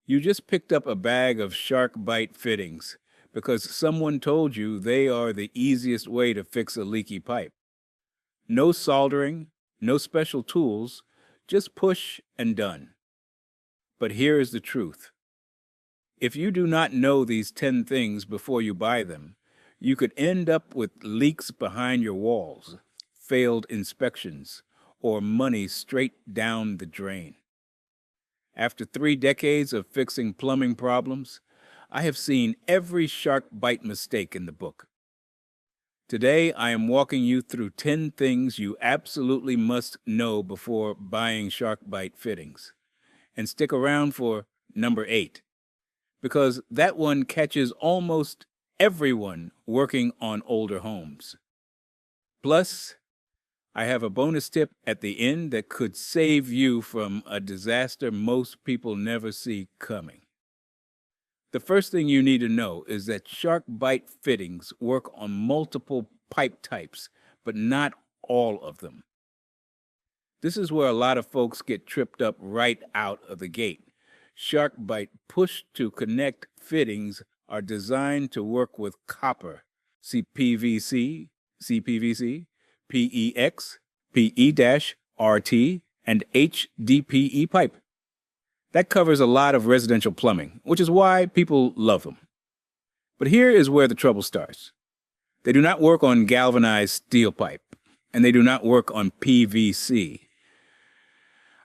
You just picked up a bag of SharkBite fittings because someone told you they are the easiest way to fix a leaky pipe. No soldering, no special tools, just push and done. But here is the truth. If you do not know these 10 things before you buy them, you could end up with leaks behind your walls, failed inspections, or money straight down the drain. After 3 decades of fixing plumbing problems, I have seen every SharkBite mistake in the book. Today, I am walking you through 10 things you absolutely must know before buying SharkBite fittings. And stick around for number 8, because that one catches almost everyone working on older homes. Plus, I have a bonus tip at the end that could save you from a disaster most people never see coming. The first thing you need to know is that SharkBite fittings work on multiple pipe types, but not all of them. This is where a lot of folks get tripped up right out of the gate. SharkBite push-to-connect fittings are designed to work with copper, CPVC, PEX, PE-RT, and HDPE pipe. That covers a lot of residential plumbing, which is why people love them. But here is where the trouble starts. They do not work on galvanized steel pipe, and they do not work on PVC.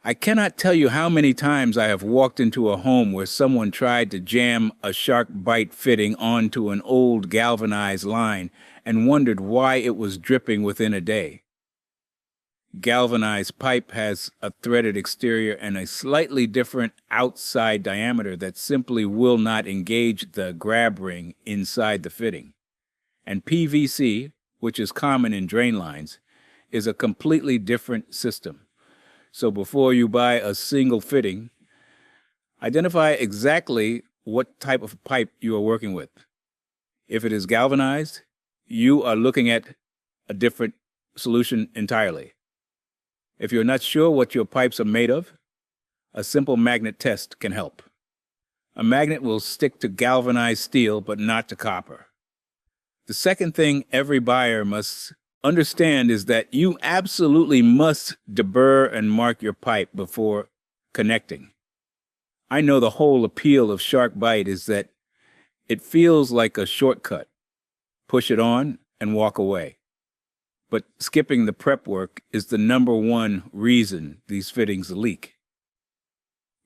I cannot tell you how many times I have walked into a home where someone tried to jam a SharkBite fitting onto an old galvanized line and wondered why it was dripping within a day. Galvanized pipe has a threaded exterior and a slightly different outside diameter that simply will not engage the grab ring inside the fitting. And PVC, which is common in drain lines, is a completely different system. So before you buy a single fitting, identify exactly what type of pipe you are working with. If it is galvanized, you are looking at a different solution entirely. If you're not sure what your pipes are made of, a simple magnet test can help. A magnet will stick to galvanized steel but not to copper. The second thing every buyer must understand is that you absolutely must deburr and mark your pipe before connecting. I know the whole appeal of SharkBite is that it feels like a shortcut. Push it on and walk away. But skipping the prep work is the number one reason these fittings leak.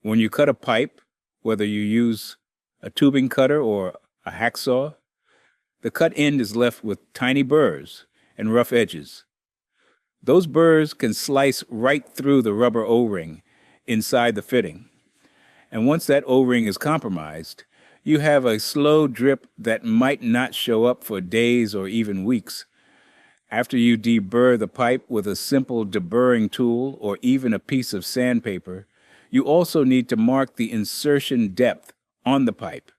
When you cut a pipe, whether you use a tubing cutter or a hacksaw, the cut end is left with tiny burrs and rough edges. Those burrs can slice right through the rubber O-ring inside the fitting. And once that O-ring is compromised, you have a slow drip that might not show up for days or even weeks. After you deburr the pipe with a simple deburring tool or even a piece of sandpaper, you also need to mark the insertion depth on the pipe.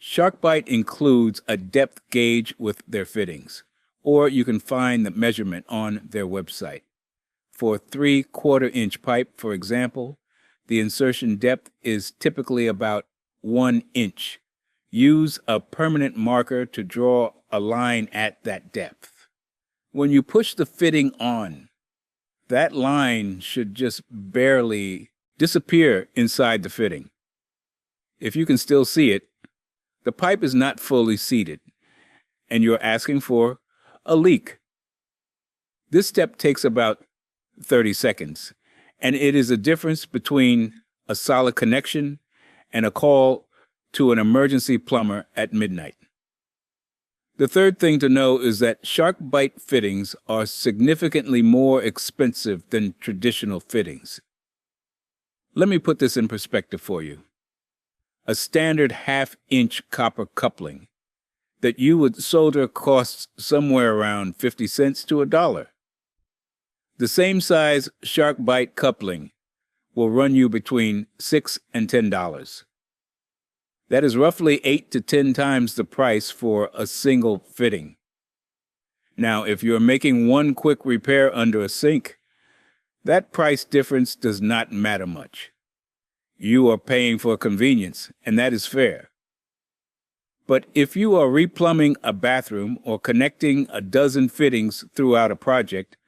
SharkBite includes a depth gauge with their fittings, or you can find the measurement on their website. For a 3/4 inch pipe, for example, the insertion depth is typically about 1 inch. Use a permanent marker to draw a line at that depth. When you push the fitting on, that line should just barely disappear inside the fitting. If you can still see it, the pipe is not fully seated, and you're asking for a leak. This step takes about 30 seconds, and it is a difference between a solid connection and a call to an emergency plumber at midnight. The third thing to know is that SharkBite fittings are significantly more expensive than traditional fittings. Let me put this in perspective for you. A standard 1/2 inch copper coupling that you would solder costs somewhere around 50 cents to $1. The same size SharkBite coupling will run you between $6 and $10. That is roughly 8 to 10 times the price for a single fitting. Now, if you're making one quick repair under a sink, that price difference does not matter much. You are paying for convenience, and that is fair. But if you are replumbing a bathroom or connecting a dozen fittings throughout a project,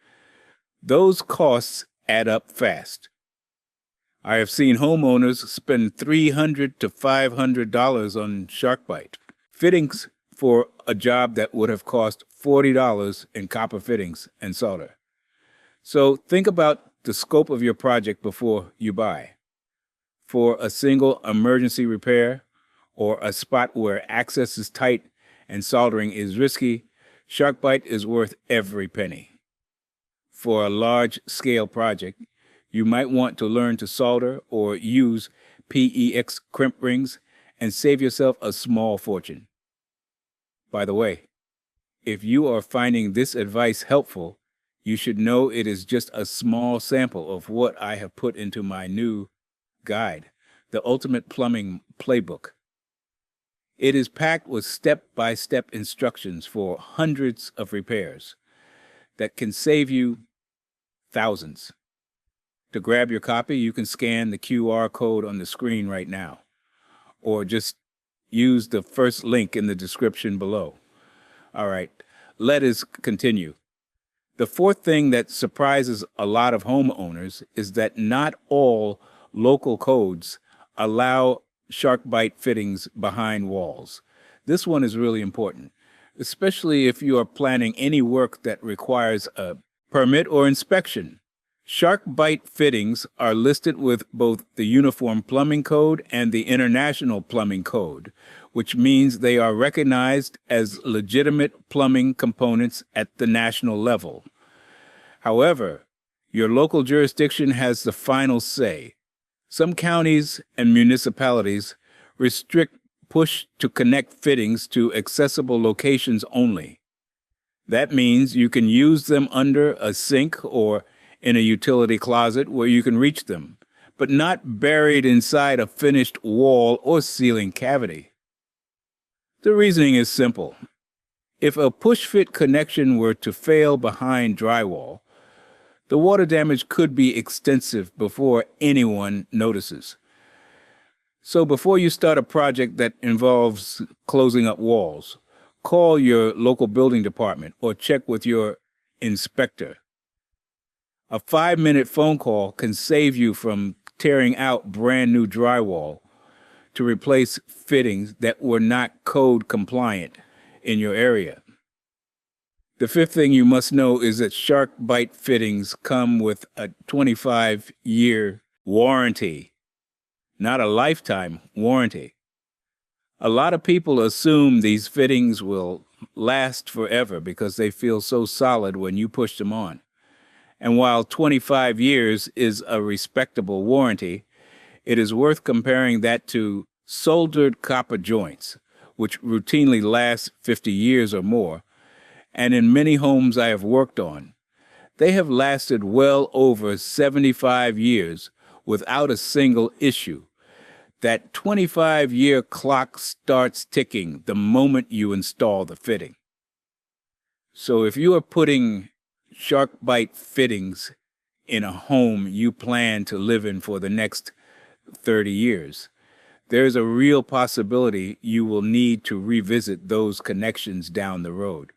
those costs add up fast. I have seen homeowners spend $300 to $500 on SharkBite fittings for a job that would have cost $40 in copper fittings and solder. So think about the scope of your project before you buy. For a single emergency repair or a spot where access is tight and soldering is risky, SharkBite is worth every penny. For a large-scale project, you might want to learn to solder or use PEX crimp rings and save yourself a small fortune. By the way, if you are finding this advice helpful, you should know it is just a small sample of what I have put into my new guide, The Ultimate Plumbing Playbook. It is packed with step-by-step instructions for hundreds of repairs that can save you thousands. To grab your copy, you can scan the QR code on the screen right now, or just use the first link in the description below. All right, let us continue. The fourth thing that surprises a lot of homeowners is that not all local codes allow SharkBite fittings behind walls. This one is really important, especially if you are planning any work that requires a permit or inspection. SharkBite fittings are listed with both the Uniform Plumbing Code and the International Plumbing Code, which means they are recognized as legitimate plumbing components at the national level. However, your local jurisdiction has the final say. Some counties and municipalities restrict push-to-connect fittings to accessible locations only. That means you can use them under a sink or in a utility closet where you can reach them, but not buried inside a finished wall or ceiling cavity. The reasoning is simple. If a push-fit connection were to fail behind drywall, the water damage could be extensive before anyone notices. So before you start a project that involves closing up walls, call your local building department or check with your inspector. A 5-minute phone call can save you from tearing out brand new drywall to replace fittings that were not code compliant in your area. The fifth thing you must know is that SharkBite fittings come with a 25-year warranty, not a lifetime warranty. A lot of people assume these fittings will last forever because they feel so solid when you push them on. And while 25 years is a respectable warranty, it is worth comparing that to soldered copper joints, which routinely last 50 years or more. And in many homes I have worked on, they have lasted well over 75 years without a single issue. That 25-year clock starts ticking the moment you install the fitting. So if you are putting SharkBite fittings in a home you plan to live in for the next 30 years, there's a real possibility you will need to revisit those connections down the road.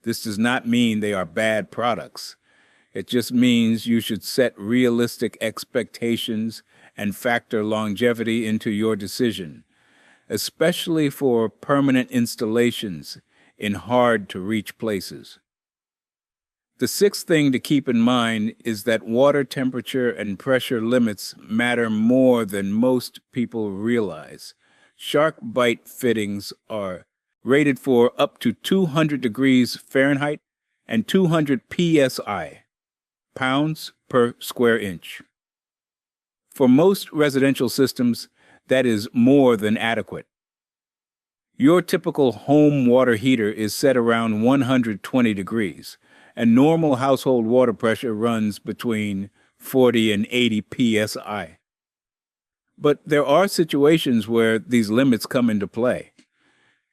This does not mean they are bad products. It just means you should set realistic expectations and factor longevity into your decision, especially for permanent installations in hard-to-reach places. The sixth thing to keep in mind is that water temperature and pressure limits matter more than most people realize. SharkBite fittings are rated for up to 200 degrees Fahrenheit and 200 psi, pounds per square inch. For most residential systems, that is more than adequate. Your typical home water heater is set around 120 degrees, and normal household water pressure runs between 40 and 80 psi. But there are situations where these limits come into play.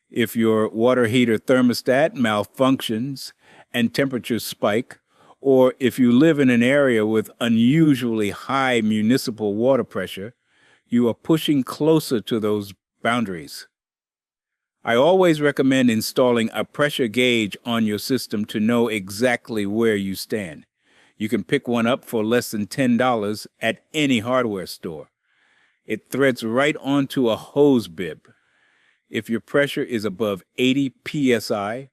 If your water heater thermostat malfunctions and temperatures spike, or if you live in an area with unusually high municipal water pressure, you are pushing closer to those boundaries. I always recommend installing a pressure gauge on your system to know exactly where you stand. You can pick one up for less than $10 at any hardware store. It threads right onto a hose bib. If your pressure is above 80 psi,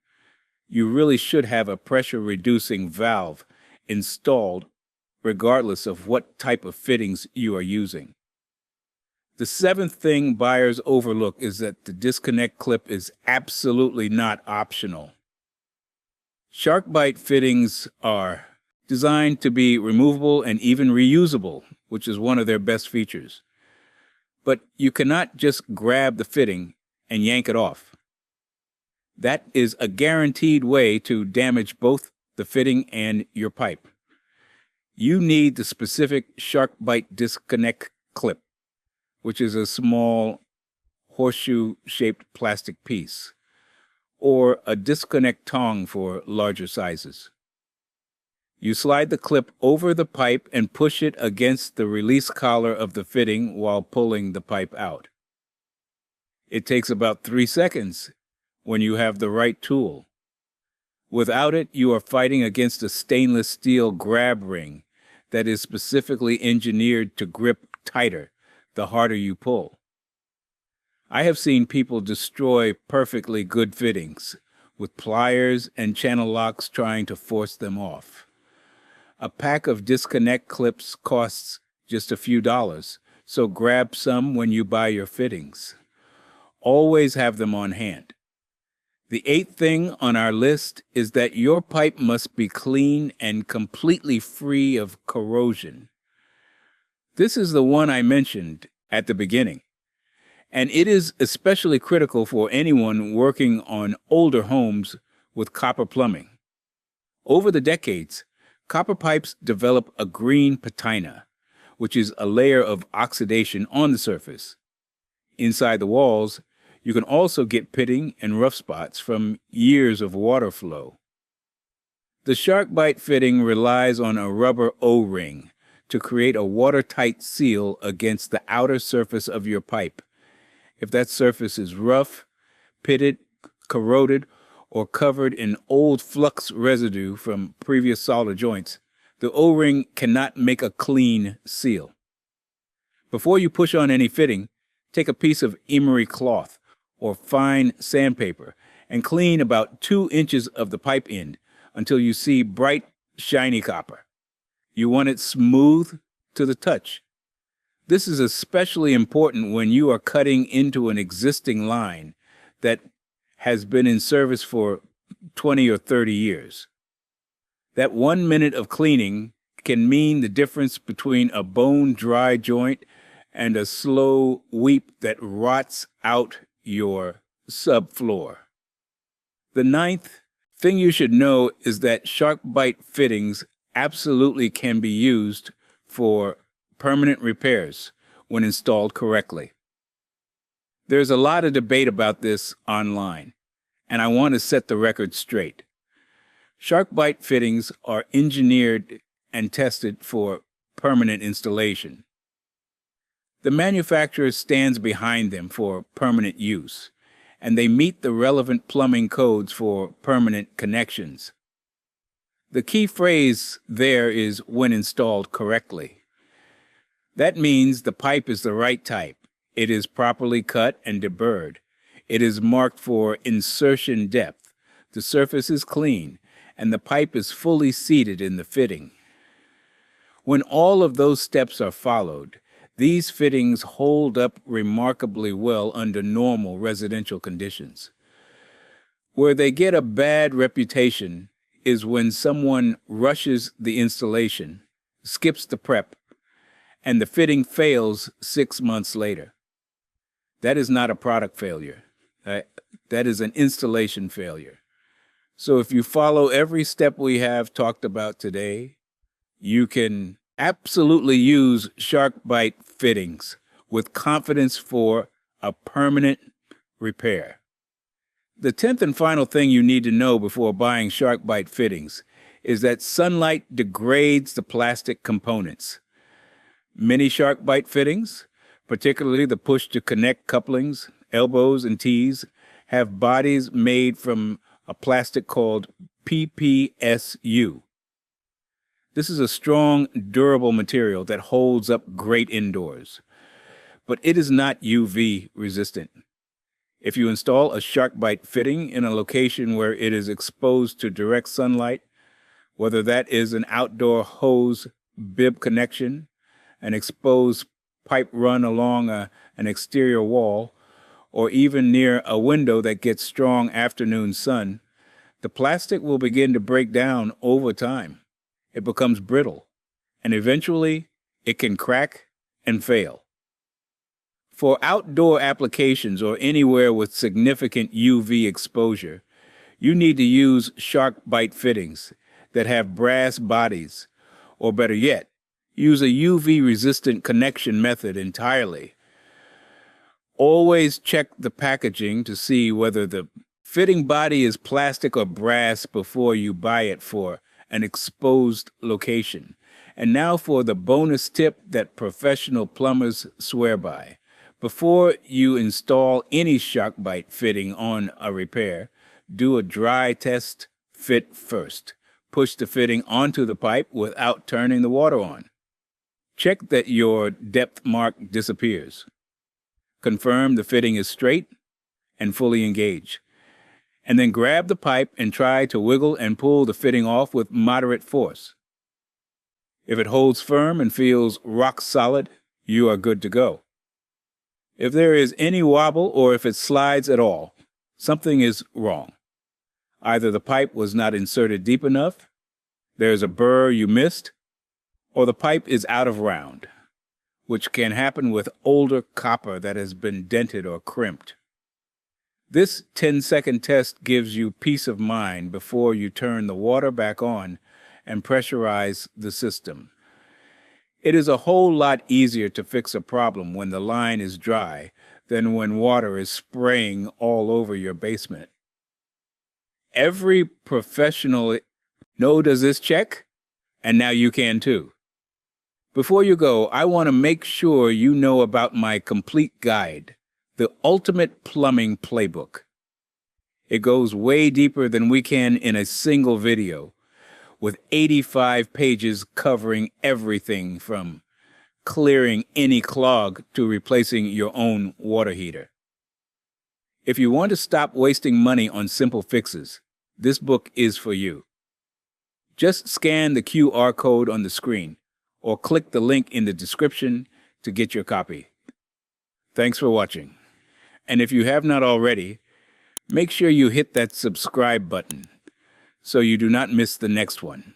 you really should have a pressure-reducing valve installed regardless of what type of fittings you are using. The seventh thing buyers overlook is that the disconnect clip is absolutely not optional. SharkBite fittings are designed to be removable and even reusable, which is one of their best features. But you cannot just grab the fitting and yank it off. That is a guaranteed way to damage both the fitting and your pipe. You need the specific SharkBite disconnect clip, which is a small horseshoe-shaped plastic piece, or a disconnect tong for larger sizes. You slide the clip over the pipe and push it against the release collar of the fitting while pulling the pipe out. It takes about 3 seconds when you have the right tool. Without it, you are fighting against a stainless steel grab ring that is specifically engineered to grip tighter the harder you pull. I have seen people destroy perfectly good fittings with pliers and channel locks trying to force them off. A pack of disconnect clips costs just a few dollars, so grab some when you buy your fittings. Always have them on hand. The eighth thing on our list is that your pipe must be clean and completely free of corrosion. This is the one I mentioned at the beginning, and it is especially critical for anyone working on older homes with copper plumbing. Over the decades, copper pipes develop a green patina, which is a layer of oxidation on the surface. Inside the walls, you can also get pitting and rough spots from years of water flow. The SharkBite fitting relies on a rubber O-ring to create a watertight seal against the outer surface of your pipe. If that surface is rough, pitted, corroded, or covered in old flux residue from previous solder joints, the O-ring cannot make a clean seal. Before you push on any fitting, take a piece of emery cloth or fine sandpaper and clean about 2 inches of the pipe end until you see bright, shiny copper. You want it smooth to the touch. This is especially important when you are cutting into an existing line that has been in service for 20 or 30 years. That 1 minute of cleaning can mean the difference between a bone-dry joint and a slow weep that rots out your subfloor. The ninth thing you should know is that SharkBite fittings absolutely can be used for permanent repairs when installed correctly. There's a lot of debate about this online, and I want to set the record straight. SharkBite fittings are engineered and tested for permanent installation. The manufacturer stands behind them for permanent use, and they meet the relevant plumbing codes for permanent connections. The key phrase there is when installed correctly. That means the pipe is the right type. It is properly cut and deburred. It is marked for insertion depth. The surface is clean, and the pipe is fully seated in the fitting. When all of those steps are followed, these fittings hold up remarkably well under normal residential conditions. Where they get a bad reputation is when someone rushes the installation, skips the prep, and the fitting fails 6 months later. That is not a product failure. That is an installation failure. So if you follow every step we have talked about today, you can absolutely use SharkBite fittings with confidence for a permanent repair. The 10th and final thing you need to know before buying SharkBite fittings is that sunlight degrades the plastic components. Many SharkBite fittings, particularly the push-to-connect couplings, elbows, and T's, have bodies made from a plastic called PPSU. This is a strong, durable material that holds up great indoors, but it is not UV resistant. If you install a SharkBite fitting in a location where it is exposed to direct sunlight, whether that is an outdoor hose bib connection, an exposed pipe run along an exterior wall, or even near a window that gets strong afternoon sun, the plastic will begin to break down over time. It becomes brittle, and eventually it can crack and fail. For outdoor applications or anywhere with significant UV exposure, you need to use SharkBite fittings that have brass bodies, or better yet, use a UV-resistant connection method entirely. Always check the packaging to see whether the fitting body is plastic or brass before you buy it for an exposed location. And now for the bonus tip that professional plumbers swear by. Before you install any SharkBite fitting on a repair, do a dry test fit first. Push the fitting onto the pipe without turning the water on. Check that your depth mark disappears. Confirm the fitting is straight and fully engaged. And then grab the pipe and try to wiggle and pull the fitting off with moderate force. If it holds firm and feels rock solid, you are good to go. If there is any wobble or if it slides at all, something is wrong. Either the pipe was not inserted deep enough, there's a burr you missed, or the pipe is out of round, which can happen with older copper that has been dented or crimped. This 10-second test gives you peace of mind before you turn the water back on and pressurize the system. It is a whole lot easier to fix a problem when the line is dry than when water is spraying all over your basement. Every professional does this check, and now you can too. Before you go, I want to make sure you know about my complete guide, the Ultimate Plumbing Playbook. It goes way deeper than we can in a single video, with 85 pages covering everything from clearing any clog to replacing your own water heater. If you want to stop wasting money on simple fixes, this book is for you. Just scan the QR code on the screen or click the link in the description to get your copy. Thanks for watching. And if you have not already, make sure you hit that subscribe button so you do not miss the next one.